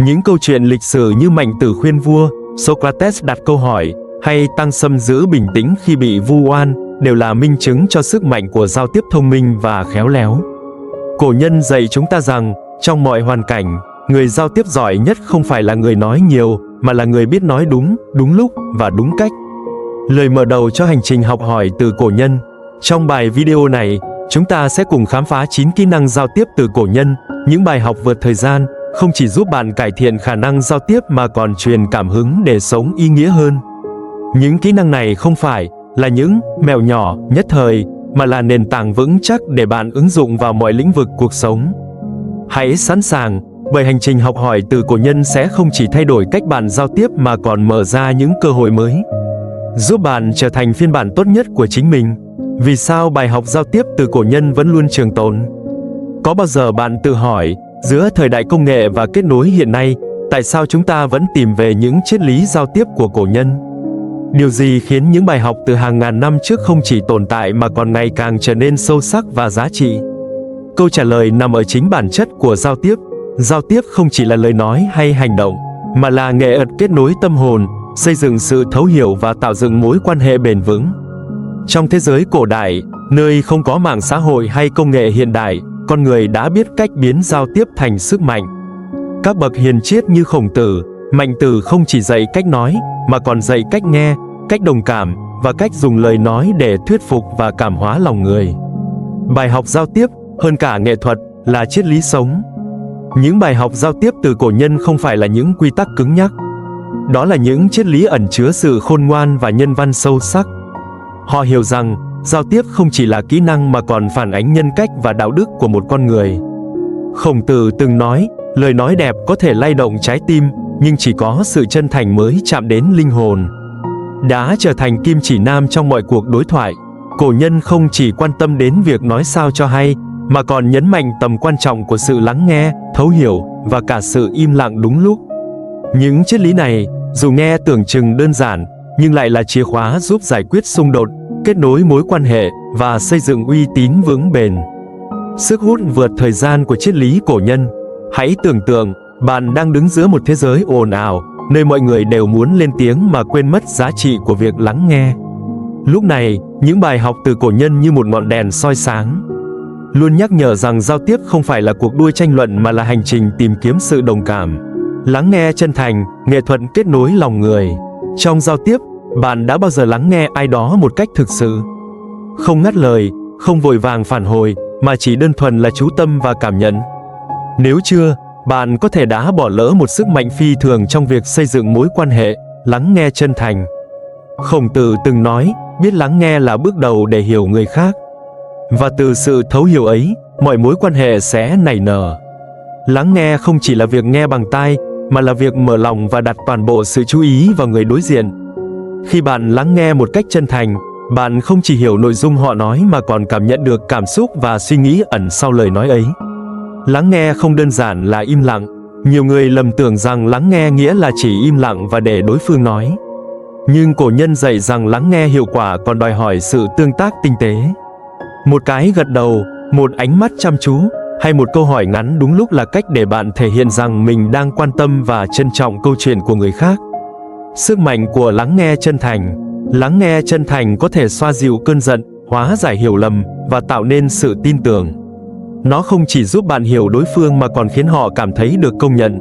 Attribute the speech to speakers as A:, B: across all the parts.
A: Những câu chuyện lịch sử như Mạnh Tử khuyên vua, Socrates đặt câu hỏi, hay Tăng Sâm giữ bình tĩnh khi bị vu oan, đều là minh chứng cho sức mạnh của giao tiếp thông minh và khéo léo. Cổ nhân dạy chúng ta rằng, trong mọi hoàn cảnh, người giao tiếp giỏi nhất không phải là người nói nhiều, mà là người biết nói đúng, đúng lúc và đúng cách. Lời mở đầu cho hành trình học hỏi từ cổ nhân. Trong bài video này, chúng ta sẽ cùng khám phá 9 kỹ năng giao tiếp từ cổ nhân, những bài học vượt thời gian, không chỉ giúp bạn cải thiện khả năng giao tiếp mà còn truyền cảm hứng để sống ý nghĩa hơn. Những kỹ năng này không phải là những mẹo nhỏ, nhất thời, mà là nền tảng vững chắc để bạn ứng dụng vào mọi lĩnh vực cuộc sống. Hãy sẵn sàng, bởi hành trình học hỏi từ cổ nhân sẽ không chỉ thay đổi cách bạn giao tiếp mà còn mở ra những cơ hội mới, giúp bạn trở thành phiên bản tốt nhất của chính mình. Vì sao bài học giao tiếp từ cổ nhân vẫn luôn trường tồn? Có bao giờ bạn tự hỏi, giữa thời đại công nghệ và kết nối hiện nay, tại sao chúng ta vẫn tìm về những triết lý giao tiếp của cổ nhân? Điều gì khiến những bài học từ hàng ngàn năm trước không chỉ tồn tại mà còn ngày càng trở nên sâu sắc và giá trị? Câu trả lời nằm ở chính bản chất của giao tiếp. Giao tiếp không chỉ là lời nói hay hành động, mà là nghệ thuật kết nối tâm hồn, xây dựng sự thấu hiểu và tạo dựng mối quan hệ bền vững. Trong thế giới cổ đại, nơi không có mạng xã hội hay công nghệ hiện đại, con người đã biết cách biến giao tiếp thành sức mạnh. Các bậc hiền triết như Khổng Tử, Mạnh Tử không chỉ dạy cách nói, mà còn dạy cách nghe, cách đồng cảm, và cách dùng lời nói để thuyết phục và cảm hóa lòng người. Bài học giao tiếp, hơn cả nghệ thuật, là triết lý sống. Những bài học giao tiếp từ cổ nhân không phải là những quy tắc cứng nhắc. Đó là những triết lý ẩn chứa sự khôn ngoan và nhân văn sâu sắc. Họ hiểu rằng, giao tiếp không chỉ là kỹ năng mà còn phản ánh nhân cách và đạo đức của một con người. Khổng Tử từng nói, lời nói đẹp có thể lay động trái tim, nhưng chỉ có sự chân thành mới chạm đến linh hồn. Đã trở thành kim chỉ nam trong mọi cuộc đối thoại, cổ nhân không chỉ quan tâm đến việc nói sao cho hay, mà còn nhấn mạnh tầm quan trọng của sự lắng nghe, thấu hiểu, và cả sự im lặng đúng lúc. Những triết lý này, dù nghe tưởng chừng đơn giản, nhưng lại là chìa khóa giúp giải quyết xung đột, kết nối mối quan hệ, và xây dựng uy tín vững bền. Sức hút vượt thời gian của triết lý cổ nhân. Hãy tưởng tượng, bạn đang đứng giữa một thế giới ồn ào, nơi mọi người đều muốn lên tiếng mà quên mất giá trị của việc lắng nghe. Lúc này, những bài học từ cổ nhân như một ngọn đèn soi sáng, luôn nhắc nhở rằng giao tiếp không phải là cuộc đua tranh luận mà là hành trình tìm kiếm sự đồng cảm. Lắng nghe chân thành, nghệ thuật kết nối lòng người. Trong giao tiếp, bạn đã bao giờ lắng nghe ai đó một cách thực sự? Không ngắt lời, không vội vàng phản hồi, mà chỉ đơn thuần là chú tâm và cảm nhận. Nếu chưa, bạn có thể đã bỏ lỡ một sức mạnh phi thường trong việc xây dựng mối quan hệ, lắng nghe chân thành. Khổng Tử từng nói, biết lắng nghe là bước đầu để hiểu người khác. Và từ sự thấu hiểu ấy, mọi mối quan hệ sẽ nảy nở. Lắng nghe không chỉ là việc nghe bằng tai, mà là việc mở lòng và đặt toàn bộ sự chú ý vào người đối diện. Khi bạn lắng nghe một cách chân thành, bạn không chỉ hiểu nội dung họ nói mà còn cảm nhận được cảm xúc và suy nghĩ ẩn sau lời nói ấy. Lắng nghe không đơn giản là im lặng. Nhiều người lầm tưởng rằng lắng nghe nghĩa là chỉ im lặng và để đối phương nói. Nhưng cổ nhân dạy rằng lắng nghe hiệu quả còn đòi hỏi sự tương tác tinh tế. Một cái gật đầu, một ánh mắt chăm chú, hay một câu hỏi ngắn đúng lúc là cách để bạn thể hiện rằng mình đang quan tâm và trân trọng câu chuyện của người khác. Sức mạnh của lắng nghe chân thành. Lắng nghe chân thành có thể xoa dịu cơn giận, hóa giải hiểu lầm, và tạo nên sự tin tưởng. Nó không chỉ giúp bạn hiểu đối phương mà còn khiến họ cảm thấy được công nhận,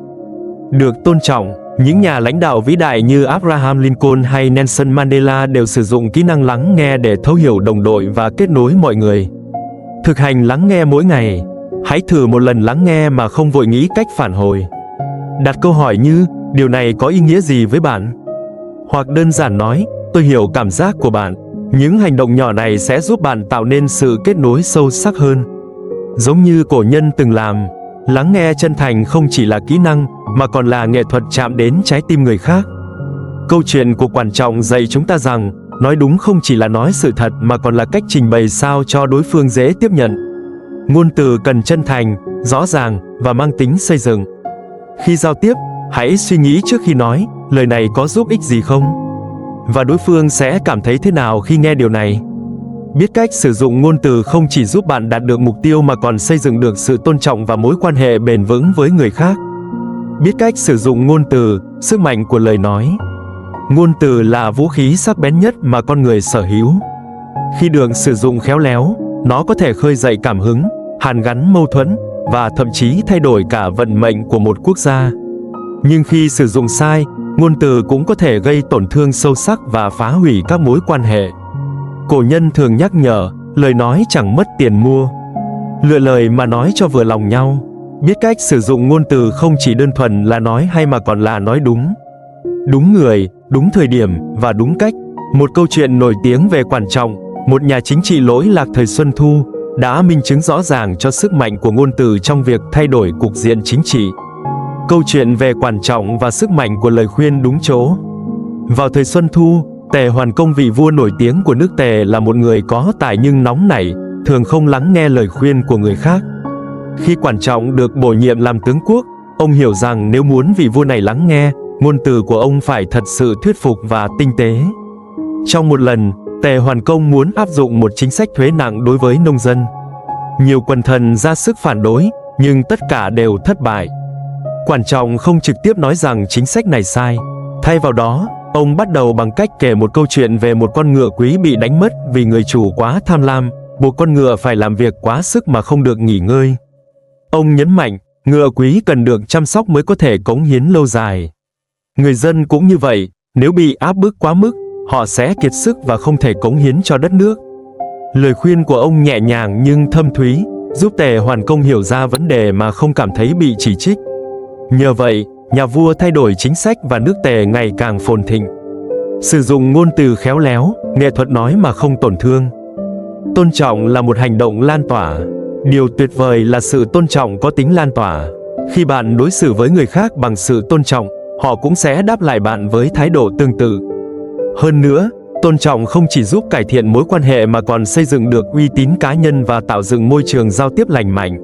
A: được tôn trọng. Những nhà lãnh đạo vĩ đại như Abraham Lincoln hay Nelson Mandela đều sử dụng kỹ năng lắng nghe để thấu hiểu đồng đội và kết nối mọi người. Thực hành lắng nghe mỗi ngày. Hãy thử một lần lắng nghe mà không vội nghĩ cách phản hồi. Đặt câu hỏi như, điều này có ý nghĩa gì với bạn? Hoặc đơn giản nói, tôi hiểu cảm giác của bạn. Những hành động nhỏ này sẽ giúp bạn tạo nên sự kết nối sâu sắc hơn. Giống như cổ nhân từng làm, lắng nghe chân thành không chỉ là kỹ năng, mà còn là nghệ thuật chạm đến trái tim người khác. Câu chuyện của Quản Trọng dạy chúng ta rằng, nói đúng không chỉ là nói sự thật mà còn là cách trình bày sao cho đối phương dễ tiếp nhận. Ngôn từ cần chân thành, rõ ràng và mang tính xây dựng. Khi giao tiếp, hãy suy nghĩ trước khi nói, lời này có giúp ích gì không? Và đối phương sẽ cảm thấy thế nào khi nghe điều này? Biết cách sử dụng ngôn từ không chỉ giúp bạn đạt được mục tiêu mà còn xây dựng được sự tôn trọng và mối quan hệ bền vững với người khác. biết cách sử dụng ngôn từ, sức mạnh của lời nói. Ngôn từ là vũ khí sắc bén nhất mà con người sở hữu. Khi được sử dụng khéo léo, nó có thể khơi dậy cảm hứng, hàn gắn mâu thuẫn và thậm chí thay đổi cả vận mệnh của một quốc gia. Nhưng khi sử dụng sai, ngôn từ cũng có thể gây tổn thương sâu sắc và phá hủy các mối quan hệ. Cổ nhân thường nhắc nhở, lời nói chẳng mất tiền mua. Lựa lời mà nói cho vừa lòng nhau. Biết cách sử dụng ngôn từ không chỉ đơn thuần là nói hay mà còn là nói đúng. Đúng người, đúng thời điểm và đúng cách. Một câu chuyện nổi tiếng về Quản Trọng, một nhà chính trị lỗi lạc thời Xuân Thu, đã minh chứng rõ ràng cho sức mạnh của ngôn từ trong việc thay đổi cục diện chính trị. Câu chuyện về Quản Trọng và sức mạnh của lời khuyên đúng chỗ. Vào thời Xuân Thu, Tề Hoàn Công, vị vua nổi tiếng của nước Tề, là một người có tài nhưng nóng nảy, thường không lắng nghe lời khuyên của người khác. Khi Quản Trọng được bổ nhiệm làm tướng quốc, ông hiểu rằng nếu muốn vị vua này lắng nghe, ngôn từ của ông phải thật sự thuyết phục và tinh tế. Trong một lần, Tề Hoàn Công muốn áp dụng một chính sách thuế nặng đối với nông dân. Nhiều quần thần ra sức phản đối, nhưng tất cả đều thất bại. Quản Trọng không trực tiếp nói rằng chính sách này sai. Thay vào đó, ông bắt đầu bằng cách kể một câu chuyện về một con ngựa quý bị đánh mất vì người chủ quá tham lam, buộc con ngựa phải làm việc quá sức mà không được nghỉ ngơi. Ông nhấn mạnh, ngựa quý cần được chăm sóc mới có thể cống hiến lâu dài. Người dân cũng như vậy, nếu bị áp bức quá mức, họ sẽ kiệt sức và không thể cống hiến cho đất nước. Lời khuyên của ông nhẹ nhàng nhưng thâm thúy, giúp Tề Hoàn Công hiểu ra vấn đề mà không cảm thấy bị chỉ trích. Nhờ vậy, nhà vua thay đổi chính sách và nước Tề ngày càng phồn thịnh. Sử dụng ngôn từ khéo léo, nghệ thuật nói mà không tổn thương. Tôn trọng là một hành động lan tỏa. Điều tuyệt vời là sự tôn trọng có tính lan tỏa. Khi bạn đối xử với người khác bằng sự tôn trọng, họ cũng sẽ đáp lại bạn với thái độ tương tự. Hơn nữa, tôn trọng không chỉ giúp cải thiện mối quan hệ mà còn xây dựng được uy tín cá nhân và tạo dựng môi trường giao tiếp lành mạnh.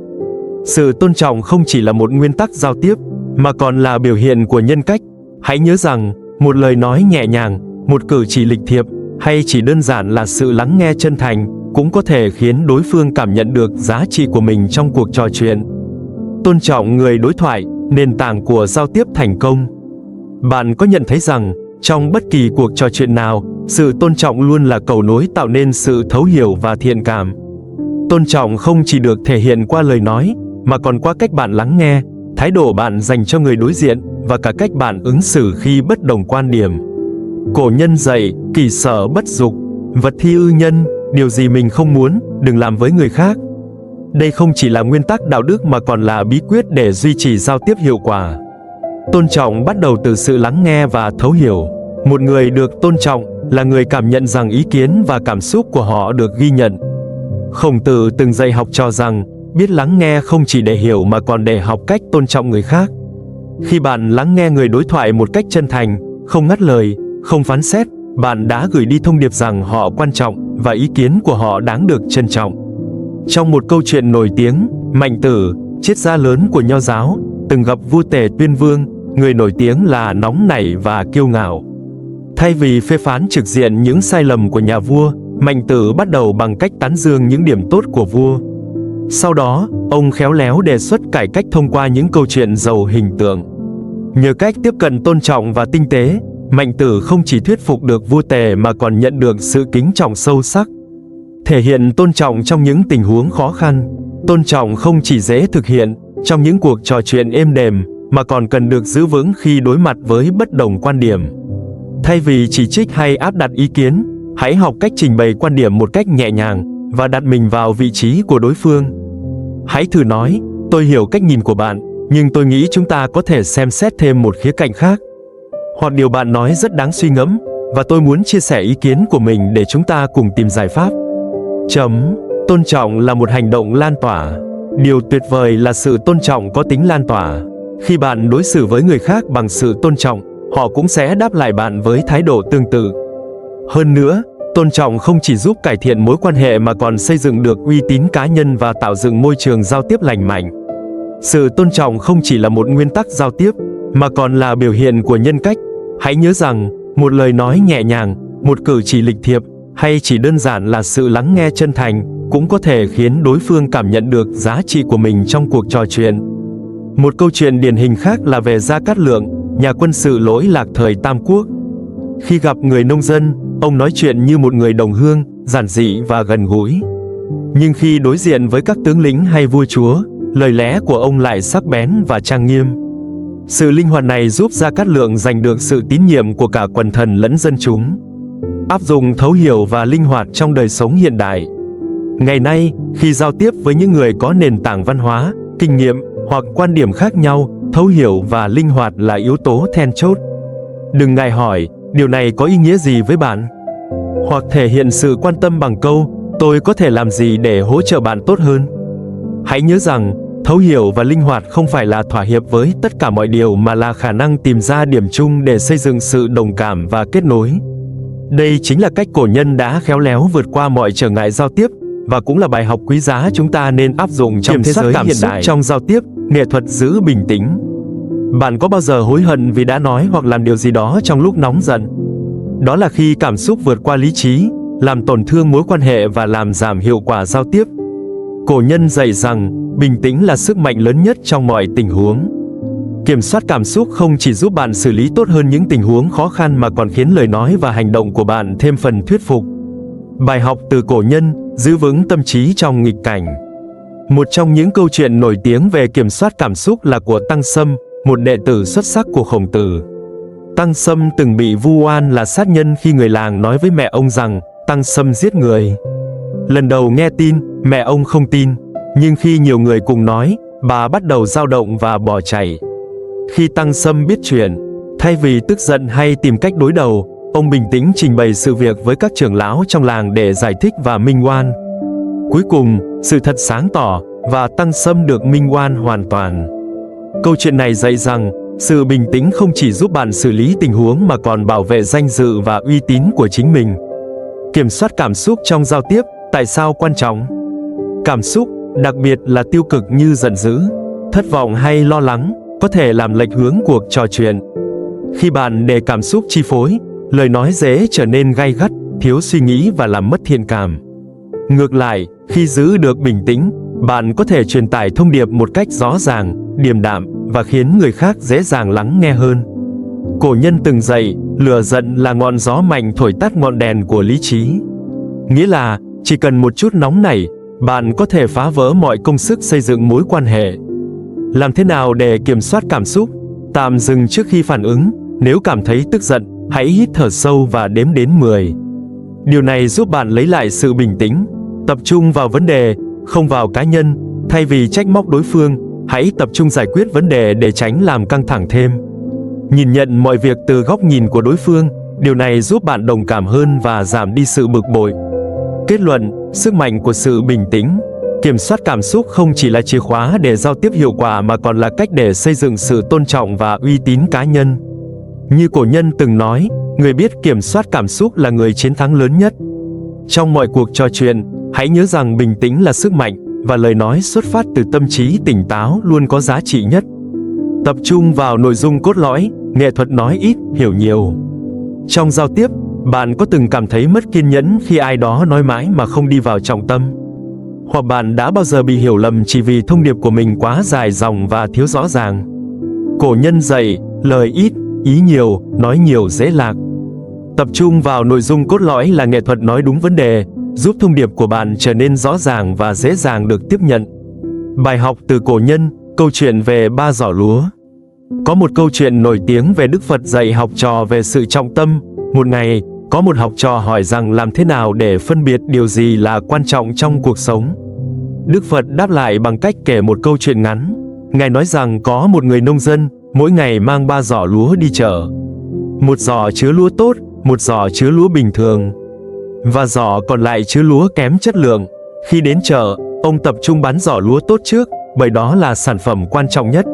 A: Sự tôn trọng không chỉ là một nguyên tắc giao tiếp, mà còn là biểu hiện của nhân cách. Hãy nhớ rằng, một lời nói nhẹ nhàng, một cử chỉ lịch thiệp, hay chỉ đơn giản là sự lắng nghe chân thành, cũng có thể khiến đối phương cảm nhận được giá trị của mình trong cuộc trò chuyện. Tôn trọng người đối thoại, nền tảng của giao tiếp thành công. Bạn có nhận thấy rằng, trong bất kỳ cuộc trò chuyện nào, sự tôn trọng luôn là cầu nối tạo nên sự thấu hiểu và thiện cảm. Tôn trọng không chỉ được thể hiện qua lời nói, mà còn qua cách bạn lắng nghe, thái độ bạn dành cho người đối diện, và cả cách bạn ứng xử khi bất đồng quan điểm. Cổ nhân dạy, kỷ sở bất dục, vật thi ư nhân, điều gì mình không muốn, đừng làm với người khác. Đây không chỉ là nguyên tắc đạo đức mà còn là bí quyết để duy trì giao tiếp hiệu quả. Tôn trọng bắt đầu từ sự lắng nghe và thấu hiểu. Một người được tôn trọng là người cảm nhận rằng ý kiến và cảm xúc của họ được ghi nhận. Khổng Tử từng dạy học trò rằng, biết lắng nghe không chỉ để hiểu mà còn để học cách tôn trọng người khác. Khi bạn lắng nghe người đối thoại một cách chân thành, không ngắt lời, không phán xét, bạn đã gửi đi thông điệp rằng họ quan trọng và ý kiến của họ đáng được trân trọng. Trong một câu chuyện nổi tiếng, Mạnh Tử, triết gia lớn của Nho giáo, từng gặp vua Tề Tuyên Vương, người nổi tiếng là nóng nảy và kiêu ngạo. Thay vì phê phán trực diện những sai lầm của nhà vua, Mạnh Tử bắt đầu bằng cách tán dương những điểm tốt của vua. Sau đó, ông khéo léo đề xuất cải cách thông qua những câu chuyện giàu hình tượng. Nhờ cách tiếp cận tôn trọng và tinh tế, Mạnh Tử không chỉ thuyết phục được vua Tề mà còn nhận được sự kính trọng sâu sắc. Thể hiện tôn trọng trong những tình huống khó khăn. Tôn trọng không chỉ dễ thực hiện trong những cuộc trò chuyện êm đềm, mà còn cần được giữ vững khi đối mặt với bất đồng quan điểm. Thay vì chỉ trích hay áp đặt ý kiến, hãy học cách trình bày quan điểm một cách nhẹ nhàng và đặt mình vào vị trí của đối phương. Hãy thử nói, tôi hiểu cách nhìn của bạn, nhưng tôi nghĩ chúng ta có thể xem xét thêm một khía cạnh khác. Hoặc điều bạn nói rất đáng suy ngẫm, và tôi muốn chia sẻ ý kiến của mình để chúng ta cùng tìm giải pháp. Tôn trọng là một hành động lan tỏa. Điều tuyệt vời là sự tôn trọng có tính lan tỏa. Khi bạn đối xử với người khác bằng sự tôn trọng, họ cũng sẽ đáp lại bạn với thái độ tương tự. Hơn nữa, tôn trọng không chỉ giúp cải thiện mối quan hệ mà còn xây dựng được uy tín cá nhân và tạo dựng môi trường giao tiếp lành mạnh. Sự tôn trọng không chỉ là một nguyên tắc giao tiếp, mà còn là biểu hiện của nhân cách. Hãy nhớ rằng, một lời nói nhẹ nhàng, một cử chỉ lịch thiệp, hay chỉ đơn giản là sự lắng nghe chân thành, cũng có thể khiến đối phương cảm nhận được giá trị của mình trong cuộc trò chuyện. Một câu chuyện điển hình khác là về Gia Cát Lượng, nhà quân sự lỗi lạc thời Tam Quốc. Khi gặp người nông dân, ông nói chuyện như một người đồng hương, giản dị và gần gũi. Nhưng khi đối diện với các tướng lĩnh hay vua chúa, lời lẽ của ông lại sắc bén và trang nghiêm. Sự linh hoạt này giúp Gia Cát Lượng giành được sự tín nhiệm của cả quần thần lẫn dân chúng. Áp dụng thấu hiểu và linh hoạt trong đời sống hiện đại. Ngày nay, khi giao tiếp với những người có nền tảng văn hóa, kinh nghiệm hoặc quan điểm khác nhau, thấu hiểu và linh hoạt là yếu tố then chốt. Đừng ngại hỏi, điều này có ý nghĩa gì với bạn? Hoặc thể hiện sự quan tâm bằng câu, tôi có thể làm gì để hỗ trợ bạn tốt hơn? Hãy nhớ rằng, thấu hiểu và linh hoạt không phải là thỏa hiệp với tất cả mọi điều mà là khả năng tìm ra điểm chung để xây dựng sự đồng cảm và kết nối. Đây chính là cách cổ nhân đã khéo léo vượt qua mọi trở ngại giao tiếp, và cũng là bài học quý giá chúng ta nên áp dụng trong thế giới hiện đại. Trong giao tiếp, nghệ thuật giữ bình tĩnh. Bạn có bao giờ hối hận vì đã nói hoặc làm điều gì đó trong lúc nóng giận? Đó là khi cảm xúc vượt qua lý trí, làm tổn thương mối quan hệ và làm giảm hiệu quả giao tiếp. Cổ nhân dạy rằng, bình tĩnh là sức mạnh lớn nhất trong mọi tình huống. Kiểm soát cảm xúc không chỉ giúp bạn xử lý tốt hơn những tình huống khó khăn mà còn khiến lời nói và hành động của bạn thêm phần thuyết phục. Bài học từ cổ nhân, giữ vững tâm trí trong nghịch cảnh. Một trong những câu chuyện nổi tiếng về kiểm soát cảm xúc là của Tăng Sâm, một đệ tử xuất sắc của Khổng Tử. Tăng Sâm từng bị vu oan là sát nhân khi người làng nói với mẹ ông rằng Tăng Sâm giết người. Lần đầu nghe tin, mẹ ông không tin, nhưng khi nhiều người cùng nói, bà bắt đầu dao động và bỏ chạy. Khi Tăng Sâm biết chuyện, thay vì tức giận hay tìm cách đối đầu, ông bình tĩnh trình bày sự việc với các trưởng lão trong làng để giải thích và minh oan. Cuối cùng, sự thật sáng tỏ, và Tăng Sâm được minh oan hoàn toàn. Câu chuyện này dạy rằng, sự bình tĩnh không chỉ giúp bạn xử lý tình huống mà còn bảo vệ danh dự và uy tín của chính mình. Kiểm soát cảm xúc trong giao tiếp, tại sao quan trọng? Cảm xúc, đặc biệt là tiêu cực như giận dữ, thất vọng hay lo lắng, có thể làm lệch hướng cuộc trò chuyện. Khi bạn để cảm xúc chi phối, lời nói dễ trở nên gay gắt, thiếu suy nghĩ và làm mất thiện cảm. Ngược lại, khi giữ được bình tĩnh, bạn có thể truyền tải thông điệp một cách rõ ràng, điềm đạm và khiến người khác dễ dàng lắng nghe hơn. Cổ nhân từng dạy, lửa giận là ngọn gió mạnh thổi tắt ngọn đèn của lý trí. Nghĩa là, chỉ cần một chút nóng nảy, bạn có thể phá vỡ mọi công sức xây dựng mối quan hệ. Làm thế nào để kiểm soát cảm xúc? Tạm dừng trước khi phản ứng. Nếu cảm thấy tức giận, hãy hít thở sâu và đếm đến 10. Điều này giúp bạn lấy lại sự bình tĩnh, tập trung vào vấn đề, không vào cá nhân. Thay vì trách móc đối phương, hãy tập trung giải quyết vấn đề để tránh làm căng thẳng thêm. Nhìn nhận mọi việc từ góc nhìn của đối phương, điều này giúp bạn đồng cảm hơn và giảm đi sự bực bội. Kết luận, sức mạnh của sự bình tĩnh. Kiểm soát cảm xúc không chỉ là chìa khóa để giao tiếp hiệu quả mà còn là cách để xây dựng sự tôn trọng và uy tín cá nhân. Như cổ nhân từng nói, người biết kiểm soát cảm xúc là người chiến thắng lớn nhất. Trong mọi cuộc trò chuyện, hãy nhớ rằng bình tĩnh là sức mạnh, và lời nói xuất phát từ tâm trí tỉnh táo luôn có giá trị nhất. Tập trung vào nội dung cốt lõi, nghệ thuật nói ít, hiểu nhiều. Trong giao tiếp, bạn có từng cảm thấy mất kiên nhẫn khi ai đó nói mãi mà không đi vào trọng tâm? Hoặc bạn đã bao giờ bị hiểu lầm chỉ vì thông điệp của mình quá dài dòng và thiếu rõ ràng? Cổ nhân dạy, lời ít, ý nhiều, nói nhiều dễ lạc. Tập trung vào nội dung cốt lõi là nghệ thuật nói đúng vấn đề, giúp thông điệp của bạn trở nên rõ ràng và dễ dàng được tiếp nhận. Bài học từ cổ nhân, câu chuyện về 3 giỏ lúa. Có một câu chuyện nổi tiếng về Đức Phật dạy học trò về sự trọng tâm. Một ngày, có một học trò hỏi rằng làm thế nào để phân biệt điều gì là quan trọng trong cuộc sống. Đức Phật đáp lại bằng cách kể một câu chuyện ngắn. Ngài nói rằng có một người nông dân, mỗi ngày mang 3 giỏ lúa đi chợ. Một giỏ chứa lúa tốt, một giỏ chứa lúa bình thường, và giỏ còn lại chứa lúa kém chất lượng. Khi đến chợ, ông tập trung bán giỏ lúa tốt trước, bởi đó là sản phẩm quan trọng nhất.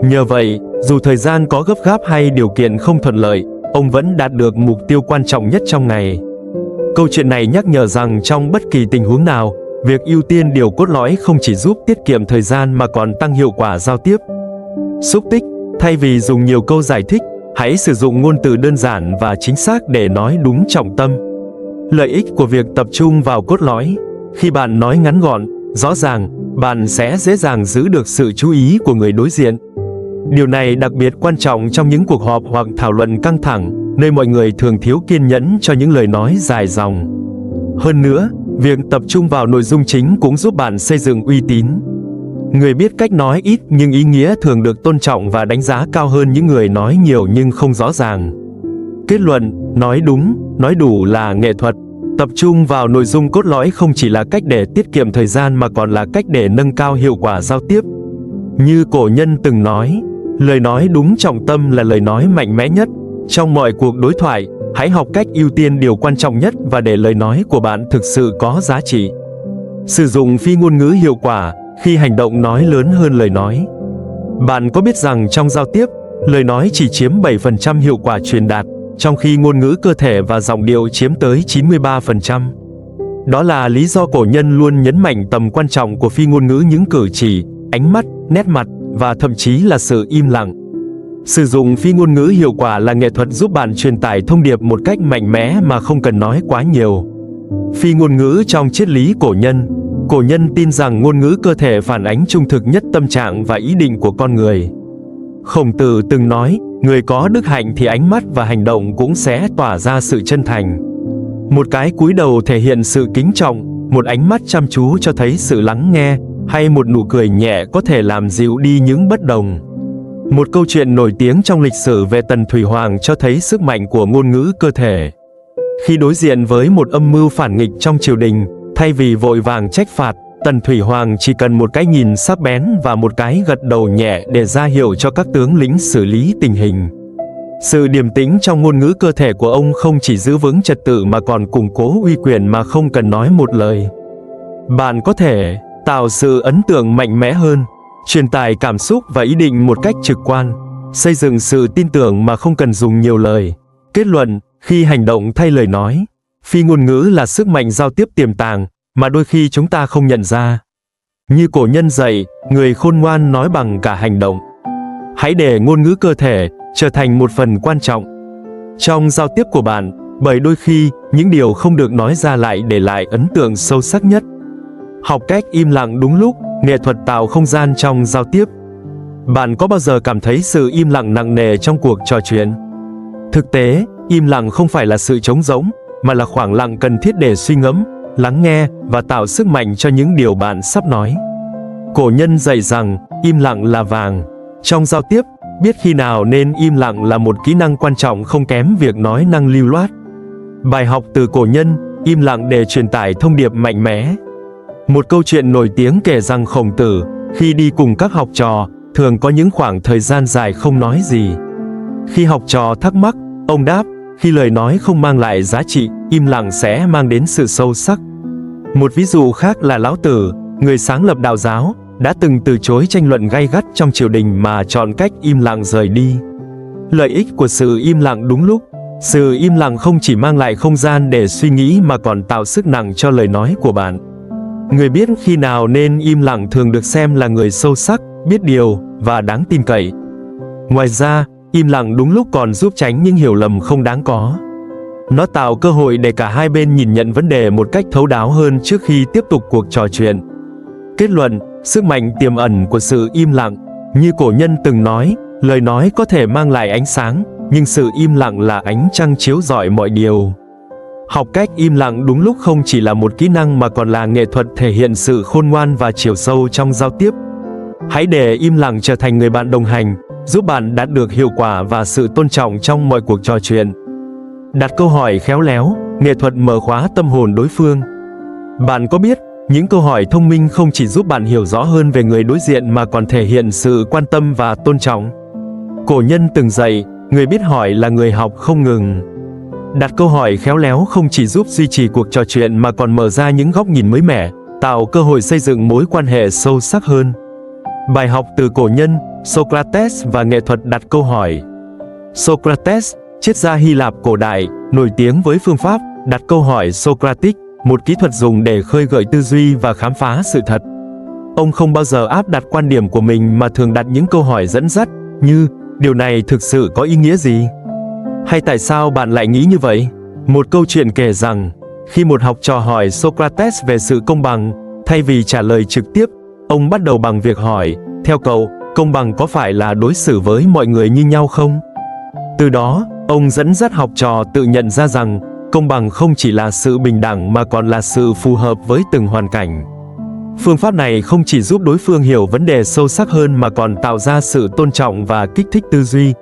A: Nhờ vậy, dù thời gian có gấp gáp hay điều kiện không thuận lợi, ông vẫn đạt được mục tiêu quan trọng nhất trong ngày. Câu chuyện này nhắc nhở rằng trong bất kỳ tình huống nào, việc ưu tiên điều cốt lõi không chỉ giúp tiết kiệm thời gian mà còn tăng hiệu quả giao tiếp. Xúc tích, thay vì dùng nhiều câu giải thích, hãy sử dụng ngôn từ đơn giản và chính xác để nói đúng trọng tâm. Lợi ích của việc tập trung vào cốt lõi. Khi bạn nói ngắn gọn, rõ ràng, bạn sẽ dễ dàng giữ được sự chú ý của người đối diện. Điều này đặc biệt quan trọng trong những cuộc họp hoặc thảo luận căng thẳng, nơi mọi người thường thiếu kiên nhẫn cho những lời nói dài dòng. Hơn nữa, việc tập trung vào nội dung chính cũng giúp bạn xây dựng uy tín. Người biết cách nói ít nhưng ý nghĩa thường được tôn trọng và đánh giá cao hơn những người nói nhiều nhưng không rõ ràng. Kết luận, nói đúng, nói đủ là nghệ thuật. Tập trung vào nội dung cốt lõi không chỉ là cách để tiết kiệm thời gian mà còn là cách để nâng cao hiệu quả giao tiếp. Như cổ nhân từng nói, lời nói đúng trọng tâm là lời nói mạnh mẽ nhất. Trong mọi cuộc đối thoại, hãy học cách ưu tiên điều quan trọng nhất và để lời nói của bạn thực sự có giá trị. Sử dụng phi ngôn ngữ hiệu quả khi hành động nói lớn hơn lời nói. Bạn có biết rằng trong giao tiếp, lời nói chỉ chiếm 7% hiệu quả truyền đạt, trong khi ngôn ngữ cơ thể và giọng điệu chiếm tới 93%. Đó là lý do cổ nhân luôn nhấn mạnh tầm quan trọng của phi ngôn ngữ, những cử chỉ, ánh mắt, nét mặt và thậm chí là sự im lặng. Sử dụng phi ngôn ngữ hiệu quả là nghệ thuật giúp bạn truyền tải thông điệp một cách mạnh mẽ mà không cần nói quá nhiều. Phi ngôn ngữ trong triết lý cổ nhân tin rằng ngôn ngữ cơ thể phản ánh trung thực nhất tâm trạng và ý định của con người. Khổng Tử từng nói, người có đức hạnh thì ánh mắt và hành động cũng sẽ tỏa ra sự chân thành. Một cái cúi đầu thể hiện sự kính trọng, một ánh mắt chăm chú cho thấy sự lắng nghe, hay một nụ cười nhẹ có thể làm dịu đi những bất đồng. Một câu chuyện nổi tiếng trong lịch sử về Tần Thủy Hoàng cho thấy sức mạnh của ngôn ngữ cơ thể. Khi đối diện với một âm mưu phản nghịch trong triều đình, thay vì vội vàng trách phạt, Tần Thủy Hoàng chỉ cần một cái nhìn sắc bén và một cái gật đầu nhẹ để ra hiệu cho các tướng lĩnh xử lý tình hình. Sự điềm tĩnh trong ngôn ngữ cơ thể của ông không chỉ giữ vững trật tự mà còn củng cố uy quyền mà không cần nói một lời. Bạn có thể tạo sự ấn tượng mạnh mẽ hơn, truyền tải cảm xúc và ý định một cách trực quan, xây dựng sự tin tưởng mà không cần dùng nhiều lời. Kết luận, khi hành động thay lời nói, phi ngôn ngữ là sức mạnh giao tiếp tiềm tàng mà đôi khi chúng ta không nhận ra. Như cổ nhân dạy, người khôn ngoan nói bằng cả hành động. Hãy để ngôn ngữ cơ thể trở thành một phần quan trọng trong giao tiếp của bạn, bởi đôi khi những điều không được nói ra lại để lại ấn tượng sâu sắc nhất. Học cách im lặng đúng lúc, nghệ thuật tạo không gian trong giao tiếp. Bạn có bao giờ cảm thấy sự im lặng nặng nề trong cuộc trò chuyện? Thực tế, im lặng không phải là sự trống rỗng, mà là khoảng lặng cần thiết để suy ngẫm, lắng nghe và tạo sức mạnh cho những điều bạn sắp nói. Cổ nhân dạy rằng, im lặng là vàng. Trong giao tiếp, biết khi nào nên im lặng là một kỹ năng quan trọng không kém việc nói năng lưu loát. Bài học từ cổ nhân, im lặng để truyền tải thông điệp mạnh mẽ. Một câu chuyện nổi tiếng kể rằng Khổng Tử, khi đi cùng các học trò, thường có những khoảng thời gian dài không nói gì. Khi học trò thắc mắc, ông đáp, khi lời nói không mang lại giá trị, im lặng sẽ mang đến sự sâu sắc. Một ví dụ khác là Lão Tử, người sáng lập đạo giáo, đã từng từ chối tranh luận gay gắt trong triều đình mà chọn cách im lặng rời đi. Lợi ích của sự im lặng đúng lúc. Sự im lặng không chỉ mang lại không gian để suy nghĩ mà còn tạo sức nặng cho lời nói của bạn. Người biết khi nào nên im lặng thường được xem là người sâu sắc, biết điều và đáng tin cậy. Ngoài ra, im lặng đúng lúc còn giúp tránh những hiểu lầm không đáng có. Nó tạo cơ hội để cả hai bên nhìn nhận vấn đề một cách thấu đáo hơn trước khi tiếp tục cuộc trò chuyện. Kết luận, sức mạnh tiềm ẩn của sự im lặng. Như cổ nhân từng nói, lời nói có thể mang lại ánh sáng, nhưng sự im lặng là ánh trăng chiếu rọi mọi điều. Học cách im lặng đúng lúc không chỉ là một kỹ năng mà còn là nghệ thuật thể hiện sự khôn ngoan và chiều sâu trong giao tiếp. Hãy để im lặng trở thành người bạn đồng hành, giúp bạn đạt được hiệu quả và sự tôn trọng trong mọi cuộc trò chuyện. Đặt câu hỏi khéo léo, nghệ thuật mở khóa tâm hồn đối phương. Bạn có biết, những câu hỏi thông minh không chỉ giúp bạn hiểu rõ hơn về người đối diện mà còn thể hiện sự quan tâm và tôn trọng. Cổ nhân từng dạy, người biết hỏi là người học không ngừng. Đặt câu hỏi khéo léo không chỉ giúp duy trì cuộc trò chuyện mà còn mở ra những góc nhìn mới mẻ, tạo cơ hội xây dựng mối quan hệ sâu sắc hơn. Bài học từ cổ nhân, Socrates và nghệ thuật đặt câu hỏi. Socrates, triết gia Hy Lạp cổ đại, nổi tiếng với phương pháp đặt câu hỏi Socratic, một kỹ thuật dùng để khơi gợi tư duy và khám phá sự thật. Ông không bao giờ áp đặt quan điểm của mình mà thường đặt những câu hỏi dẫn dắt, như, điều này thực sự có ý nghĩa gì? Hay tại sao bạn lại nghĩ như vậy? Một câu chuyện kể rằng, khi một học trò hỏi Socrates về sự công bằng, thay vì trả lời trực tiếp, Ông bắt đầu bằng việc hỏi, theo cậu, công bằng có phải là đối xử với mọi người như nhau không? Từ đó, ông dẫn dắt học trò tự nhận ra rằng, công bằng không chỉ là sự bình đẳng mà còn là sự phù hợp với từng hoàn cảnh. Phương pháp này không chỉ giúp đối phương hiểu vấn đề sâu sắc hơn mà còn tạo ra sự tôn trọng và kích thích tư duy.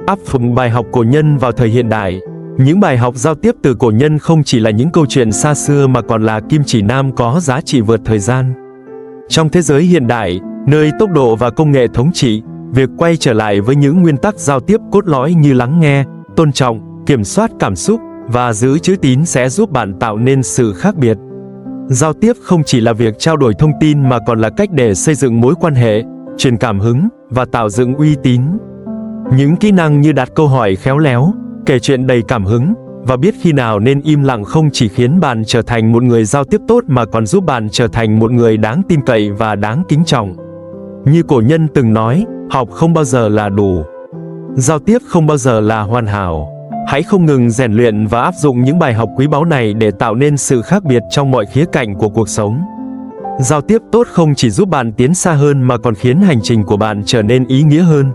A: Áp dụng bài học cổ nhân vào thời hiện đại. Những bài học giao tiếp từ cổ nhân không chỉ là những câu chuyện xa xưa mà còn là kim chỉ nam có giá trị vượt thời gian. Trong thế giới hiện đại, nơi tốc độ và công nghệ thống trị, việc quay trở lại với những nguyên tắc giao tiếp cốt lõi như lắng nghe, tôn trọng, kiểm soát cảm xúc và giữ chữ tín sẽ giúp bạn tạo nên sự khác biệt. Giao tiếp không chỉ là việc trao đổi thông tin mà còn là cách để xây dựng mối quan hệ, truyền cảm hứng và tạo dựng uy tín. Những kỹ năng như đặt câu hỏi khéo léo, kể chuyện đầy cảm hứng và biết khi nào nên im lặng không chỉ khiến bạn trở thành một người giao tiếp tốt mà còn giúp bạn trở thành một người đáng tin cậy và đáng kính trọng. Như cổ nhân từng nói, học không bao giờ là đủ. Giao tiếp không bao giờ là hoàn hảo. Hãy không ngừng rèn luyện và áp dụng những bài học quý báu này để tạo nên sự khác biệt trong mọi khía cạnh của cuộc sống. Giao tiếp tốt không chỉ giúp bạn tiến xa hơn mà còn khiến hành trình của bạn trở nên ý nghĩa hơn.